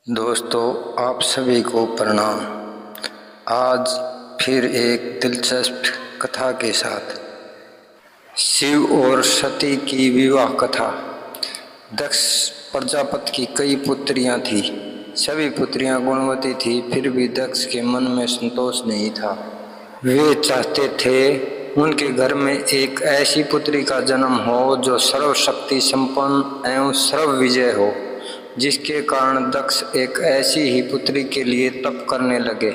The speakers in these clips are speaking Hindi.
दोस्तों, आप सभी को प्रणाम। आज फिर एक दिलचस्प कथा के साथ शिव और सती की विवाह कथा। दक्ष प्रजापति की कई पुत्रियां थी। सभी पुत्रियां गुणवती थी, फिर भी दक्ष के मन में संतोष नहीं था। वे चाहते थे उनके घर में एक ऐसी पुत्री का जन्म हो जो सर्वशक्ति संपन्न एवं सर्व विजय हो, जिसके कारण दक्ष एक ऐसी ही पुत्री के लिए तप करने लगे।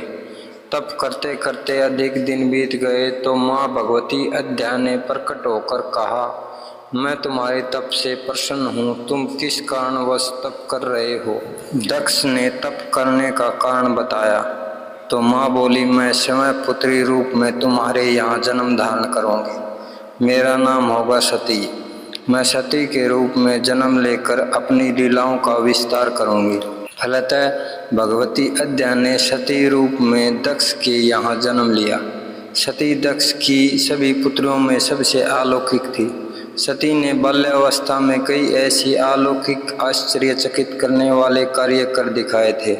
तप करते करते अधिक दिन बीत गए तो माँ भगवती अद्या ने प्रकट होकर कहा, मैं तुम्हारे तप से प्रसन्न हूँ, तुम किस कारणवश तप कर रहे हो। दक्ष ने तप करने का कारण बताया तो माँ बोली, मैं स्वयं पुत्री रूप में तुम्हारे यहाँ जन्म धारण करूँगी। मेरा नाम होगा सती। मैं सती के रूप में जन्म लेकर अपनी लीलाओं का विस्तार करूँगी। फलतः भगवती अद्या ने सती रूप में दक्ष के यहाँ जन्म लिया। सती दक्ष की सभी पुत्रों में सबसे अलौकिक थी। सती ने बाल्यावस्था में कई ऐसी अलौकिक आश्चर्यचकित करने वाले कार्य कर दिखाए थे,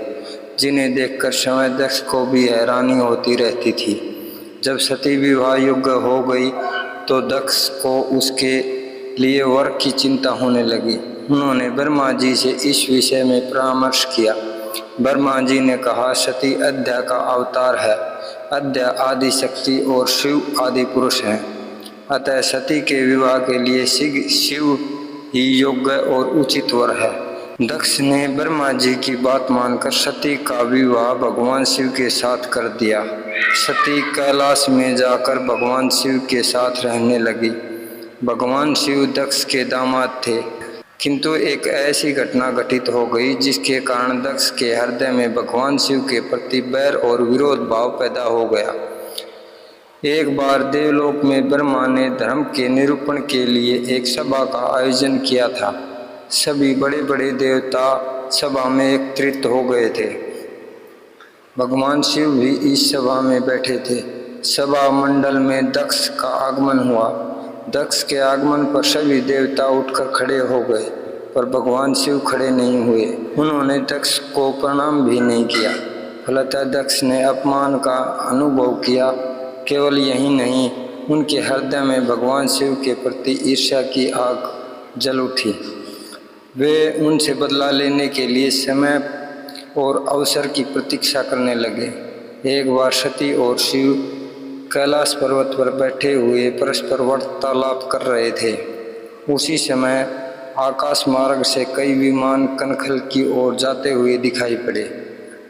जिन्हें देखकर स्वयं दक्ष को भी हैरानी होती रहती थी। जब सती विवाह योग्य हो गई तो दक्ष को उसके लिए वर की चिंता होने लगी। उन्होंने ब्रह्मा जी से इस विषय में परामर्श किया। ब्रह्मा जी ने कहा, सती अद्या का अवतार है। अद्या आदि शक्ति और शिव आदि पुरुष हैं, अतः सती के विवाह के लिए शिव ही योग्य और उचित वर है। दक्ष ने ब्रह्मा जी की बात मानकर सती का विवाह भगवान शिव के साथ कर दिया। सती कैलाश में जाकर भगवान शिव के साथ रहने लगी। भगवान शिव दक्ष के दामाद थे, किंतु एक ऐसी घटना घटित हो गई जिसके कारण दक्ष के हृदय में भगवान शिव के प्रति बैर और विरोध भाव पैदा हो गया। एक बार देवलोक में ब्रह्मा ने धर्म के निरूपण के लिए एक सभा का आयोजन किया था। सभी बड़े बड़े देवता सभा में एकत्रित हो गए थे। भगवान शिव भी इस सभा में बैठे थे। सभा मंडल में दक्ष का आगमन हुआ। दक्ष के आगमन पर सभी देवता उठकर खड़े हो गए, पर भगवान शिव खड़े नहीं हुए। उन्होंने दक्ष को प्रणाम भी नहीं किया। फलतः दक्ष ने अपमान का अनुभव किया। केवल यही नहीं, उनके हृदय में भगवान शिव के प्रति ईर्ष्या की आग जल उठी। वे उनसे बदला लेने के लिए समय और अवसर की प्रतीक्षा करने लगे। एक बार सती और शिव कैलाश पर्वत पर बैठे हुए परस्पर वार्तालाप कर रहे थे। उसी समय आकाश मार्ग से कई विमान कनखल की ओर जाते हुए दिखाई पड़े।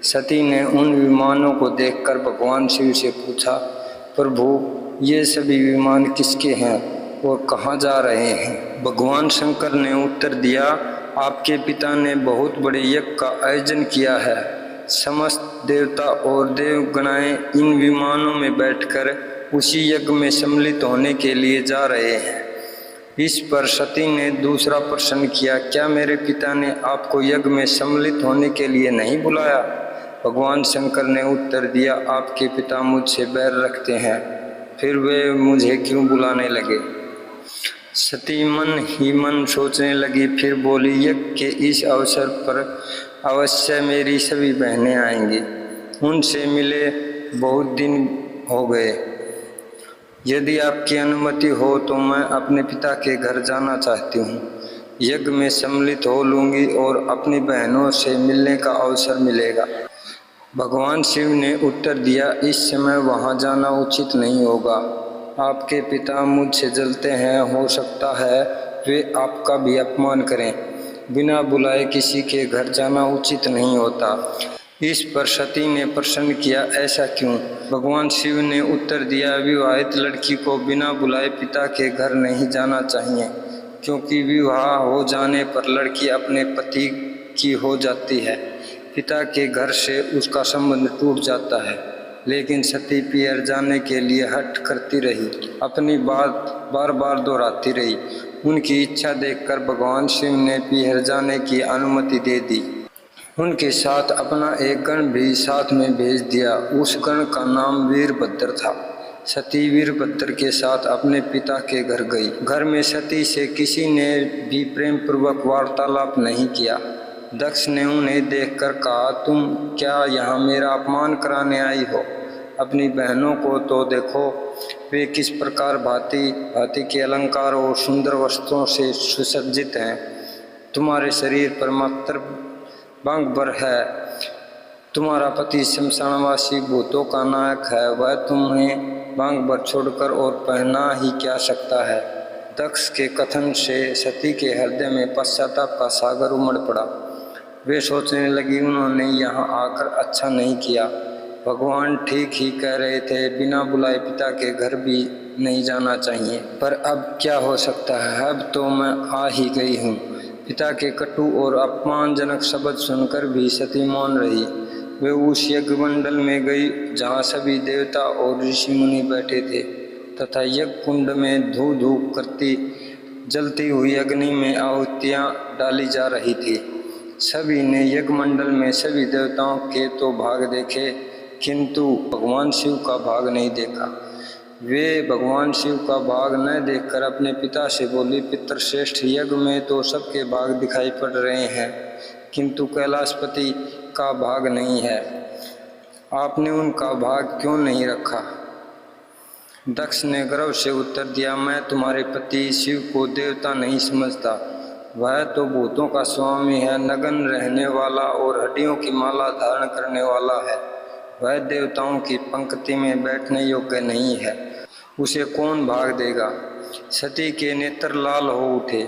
सती ने उन विमानों को देखकर भगवान शिव से पूछा, प्रभु, ये सभी विमान किसके हैं और कहाँ जा रहे हैं। भगवान शंकर ने उत्तर दिया, आपके पिता ने बहुत बड़े यज्ञ का आयोजन किया है। समस्त देवता और देवगणाएं इन विमानों में बैठकर उसी यज्ञ में सम्मिलित होने के लिए जा रहे हैं। इस पर सती ने दूसरा प्रश्न किया, क्या मेरे पिता ने आपको यज्ञ में सम्मिलित होने के लिए नहीं बुलाया। भगवान शंकर ने उत्तर दिया, आपके पिता मुझसे बैर रखते हैं, फिर वे मुझे क्यों बुलाने लगे। सती मन ही मन सोचने लगी, फिर बोली, यज्ञ के इस अवसर पर अवश्य मेरी सभी बहनें आएंगी। उनसे मिले बहुत दिन हो गए। यदि आपकी अनुमति हो तो मैं अपने पिता के घर जाना चाहती हूँ। यज्ञ में सम्मिलित हो लूँगी और अपनी बहनों से मिलने का अवसर मिलेगा। भगवान शिव ने उत्तर दिया, इस समय वहाँ जाना उचित नहीं होगा। आपके पिता मुझसे जलते हैं, हो सकता है वे आपका भी अपमान करें। बिना बुलाए किसी के घर जाना उचित नहीं होता। इस पर सती ने प्रश्न किया, ऐसा क्यों। भगवान शिव ने उत्तर दिया, विवाहित लड़की को बिना बुलाए पिता के घर नहीं जाना चाहिए, क्योंकि विवाह हो जाने पर लड़की अपने पति की हो जाती है। पिता के घर से उसका संबंध टूट जाता है। लेकिन सती पियर जाने के लिए हठ करती रही, अपनी बात बार बार दोहराती रही। उनकी इच्छा देखकर भगवान शिव ने पियर जाने की अनुमति दे दी। उनके साथ अपना एक गण भी साथ में भेज दिया। उस गण का नाम वीरभद्र था। सती वीरभद्र के साथ अपने पिता के घर गई। घर में सती से किसी ने भी प्रेम पूर्वक वार्तालाप नहीं किया। दक्ष ने उन्हें देखकर कहा, तुम क्या यहाँ मेरा अपमान कराने आई हो? अपनी बहनों को तो देखो, वे किस प्रकार भांति भांति के अलंकार और सुंदर वस्त्रों से सुसज्जित हैं। तुम्हारे शरीर पर मात्र बांग भर है। तुम्हारा पति शमशानवासी भूतों का नायक है, वह तुम्हें बांग भर छोड़कर और पहना ही क्या सकता है। दक्ष के कथन से सती के हृदय में पश्चाताप का सागर उमड़ पड़ा। वे सोचने लगी, उन्होंने यहाँ आकर अच्छा नहीं किया। भगवान ठीक ही कह रहे थे, बिना बुलाए पिता के घर भी नहीं जाना चाहिए। पर अब क्या हो सकता है, अब तो मैं आ ही गई हूँ। पिता के कटु और अपमानजनक शब्द सुनकर भी सती मौन रही। वे उस यज्ञ मंडल में गई जहाँ सभी देवता और ऋषि मुनि बैठे थे तथा यज्ञ कुंड में धू धू करती जलती हुई अग्नि में आहुतियाँ डाली जा रही थी। सभी ने यज्ञ मंडल में सभी देवताओं के तो भाग देखे, किंतु भगवान शिव का भाग नहीं देखा। वे भगवान शिव का भाग न देखकर अपने पिता से बोली, पितृश्रेष्ठ, यज्ञ में तो सबके भाग दिखाई पड़ रहे हैं, किंतु कैलाशपति का भाग नहीं है। आपने उनका भाग क्यों नहीं रखा? दक्ष ने गर्व से उत्तर दिया, मैं तुम्हारे पति शिव को देवता नहीं समझता। वह तो भूतों का स्वामी है, नग्न रहने वाला और हड्डियों की माला धारण करने वाला है। वह देवताओं की पंक्ति में बैठने योग्य नहीं है, उसे कौन भाग देगा? सती के नेत्र लाल हो उठे,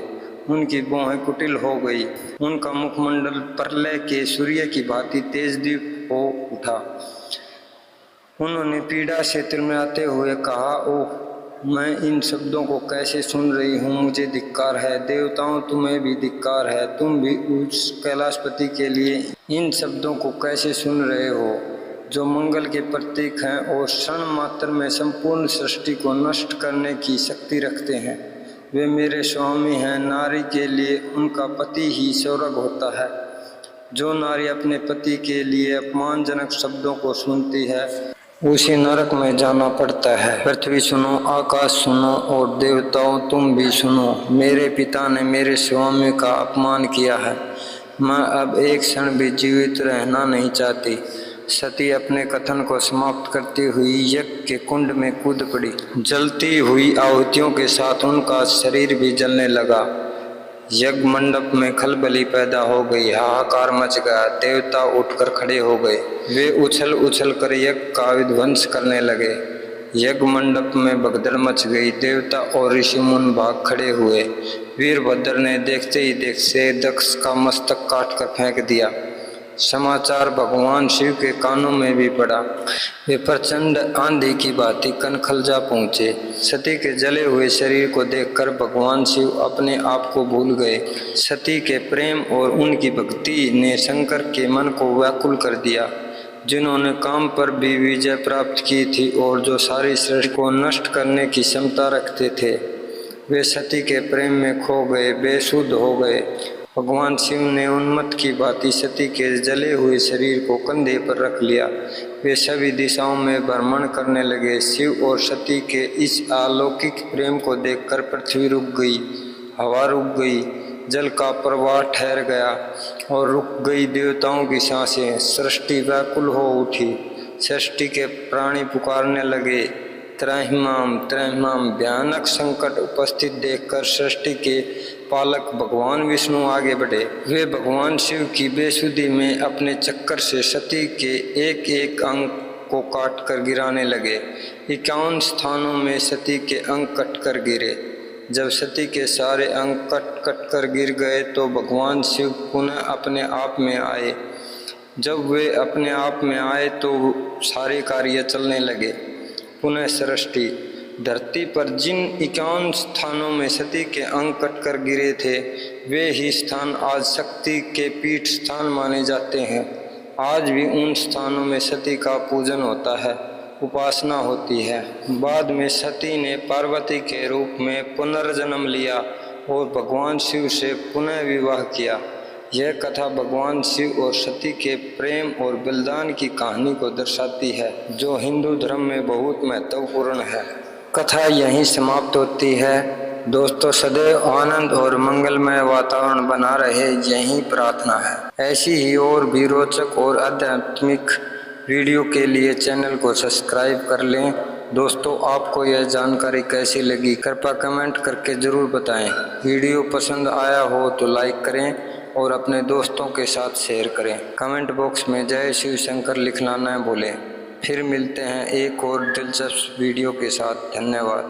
उनकी भौहें कुटिल हो गई, उनका मुखमंडल प्रलय के सूर्य की भांति तेजदीप हो उठा। उन्होंने पीड़ा से तिलमिलाते हुए कहा, ओह, मैं इन शब्दों को कैसे सुन रही हूँ, मुझे धिक्कार है। देवताओं, तुम्हें भी धिक्कार है, तुम भी उस कैलाशपति के लिए इन शब्दों को कैसे सुन रहे हो, जो मंगल के प्रतीक हैं और क्षण मात्र में संपूर्ण सृष्टि को नष्ट करने की शक्ति रखते हैं। वे मेरे स्वामी हैं। नारी के लिए उनका पति ही स्वर्ग होता है। जो नारी अपने पति के लिए अपमानजनक शब्दों को सुनती है, उसे नरक में जाना पड़ता है। पृथ्वी सुनो, आकाश सुनो और देवताओं तुम भी सुनो। मेरे पिता ने मेरे स्वामी का अपमान किया है। मैं अब एक क्षण भी जीवित रहना नहीं चाहती। सती अपने कथन को समाप्त करती हुई यज्ञ के कुंड में कूद पड़ी। जलती हुई आहुतियों के साथ उनका शरीर भी जलने लगा। यज्ञ मंडप में खलबली पैदा हो गई, हाहाकार मच गया। देवता उठकर खड़े हो गए। वे उछल उछल कर यज्ञ का विध्वंस करने लगे। यज्ञ मंडप में भगदड़ मच गई। देवता और ऋषि मुनि भाग खड़े हुए। वीरभद्र ने देखते ही देखते दक्ष का मस्तक काट कर फेंक दिया। समाचार भगवान शिव के कानों में भी पड़ा। वे प्रचंड आंधी की भांति कनखल जा पहुँचे। सती के जले हुए शरीर को देखकर भगवान शिव अपने आप को भूल गए। सती के प्रेम और उनकी भक्ति ने शंकर के मन को व्याकुल कर दिया, जिन्होंने काम पर भी विजय प्राप्त की थी और जो सारी सृष्टि को नष्ट करने की क्षमता रखते थे। वे सती के प्रेम में खो गए, बेसुध हो गए। भगवान शिव ने उन्मत्त की भांति सती के जले हुए शरीर को कंधे पर रख लिया। वे सभी दिशाओं में भ्रमण करने लगे। शिव और सती के इस अलौकिक प्रेम को देखकर पृथ्वी रुक गई, हवा रुक गई, जल का प्रवाह ठहर गया और रुक गई देवताओं की सांसें। सृष्टि व्याकुल हो उठी। सृष्टि के प्राणी पुकारने लगे, त्रैहिमाम त्रैहिमाम। भयानक संकट उपस्थित देखकर सृष्टि के पालक भगवान विष्णु आगे बढ़े। वे भगवान शिव की बेसुधी में अपने चक्कर से सती के एक एक अंग को काट कर गिराने लगे। 51 स्थानों में सती के अंग कटकर गिरे। जब सती के सारे अंग कट कट कर गिर गए तो भगवान शिव पुनः अपने आप में आए। जब वे अपने आप में आए तो सारे कार्य चलने लगे। पुनः सृष्टि। धरती पर जिन 51 स्थानों में सती के अंग कटकर गिरे थे, वे ही स्थान आज शक्ति के पीठ स्थान माने जाते हैं। आज भी उन स्थानों में सती का पूजन होता है, उपासना होती है। बाद में सती ने पार्वती के रूप में पुनर्जन्म लिया और भगवान शिव से पुनः विवाह किया। यह कथा भगवान शिव और सती के प्रेम और बलिदान की कहानी को दर्शाती है, जो हिंदू धर्म में बहुत महत्वपूर्ण है। कथा यहीं समाप्त होती है। दोस्तों सदैव आनंद और मंगलमय वातावरण बना रहे, यही प्रार्थना है। ऐसी ही और भी रोचक और आध्यात्मिक वीडियो के लिए चैनल को सब्सक्राइब कर लें। दोस्तों आपको यह जानकारी कैसी लगी कृपया कमेंट करके ज़रूर बताएं। वीडियो पसंद आया हो तो लाइक करें और अपने दोस्तों के साथ शेयर करें। कमेंट बॉक्स में जय शिव शंकर लिखना न भूलें। फिर मिलते हैं एक और दिलचस्प वीडियो के साथ। धन्यवाद।